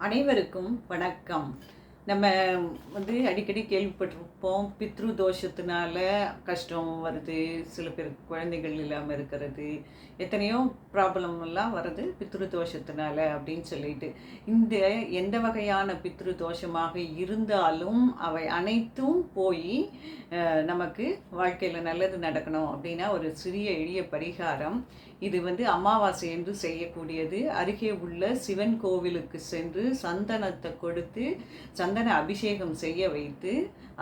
அனைவருக்கும் வணக்கம். நம்ம அடிக்கடி கேள்விப்பட்டிருப்போம், பித்ரு தோஷத்தினால கஷ்டம் வருது, சில பேருக்கு குழந்தைகள் இல்லாமல் இருக்கிறது, எத்தனையோ ப்ராப்ளம் எல்லாம் வருது பித்ரு தோஷத்தினால அப்படின்னு சொல்லிட்டு. இந்த எந்த வகையான பித்ரு தோஷமாக இருந்தாலும் அவை அனைத்தும் போய் நமக்கு வாழ்க்கையில் நல்லது நடக்கணும் அப்படின்னா ஒரு சிறிய எளிய பரிகாரம். இது அமாவாசை என்று செய்யக்கூடியது. அருகே உள்ள சிவன் கோவிலுக்கு சென்று சந்தனத்தை கொடுத்து சந்தன அபிஷேகம் செய்ய வைத்து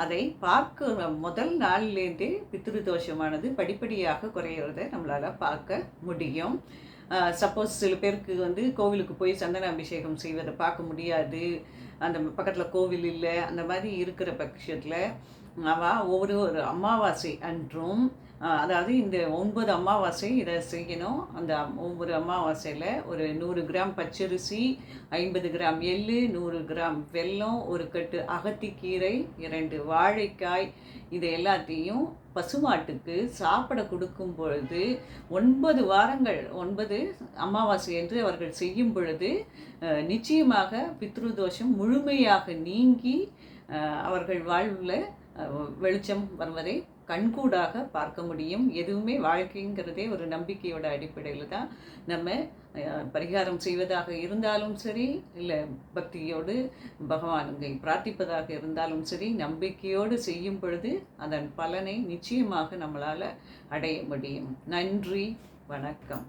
அதை பார்க்க முதல் நாள்லேருந்தே பித்ரு தோஷமானது படிப்படியாக குறையிறத நம்மளால் பார்க்க முடியும். சப்போஸ் சில பேருக்கு கோவிலுக்கு போய் சந்தன அபிஷேகம் செய்வதை பார்க்க முடியாது, அந்த பக்கத்தில் கோவில் இல்லை, அந்த மாதிரி இருக்கிற பட்சத்தில் ஒவ்வொரு அமாவாசை அன்றும், அதாவது இந்த 9 அமாவாசை இதை செய்யணும். அந்த ஒவ்வொரு அமாவாசையில் ஒரு 100 கிராம் பச்சரிசி, 50 கிராம் எள்ளு, 100 கிராம் வெல்லம், ஒரு கட்டு அகத்திக்கீரை, 2 வாழைக்காய், இது எல்லாத்தையும் பசுமாட்டுக்கு சாப்பிட கொடுக்கும் பொழுது 9 வாரங்கள் 9 அமாவாசை என்று அவர்கள் செய்யும் பொழுது நிச்சயமாக பித்ரு தோஷம் முழுமையாக நீங்கி அவர்கள் வாழ்வில் வெளிச்சம் வருவதை கண்கூடாக பார்க்க முடியும். எதுவுமே வாழ்க்கைங்கிறதே ஒரு நம்பிக்கையோட அடிப்படையில் தான் நம்ம பரிகாரம் செய்வதாக இருந்தாலும் சரி, இல்லை பக்தியோடு பகவானை பிரார்த்திப்பதாக இருந்தாலும் சரி, நம்பிக்கையோடு செய்யும் பொழுது அதன் பலனை நிச்சயமாக நம்மளால் அடைய முடியும். நன்றி, வணக்கம்.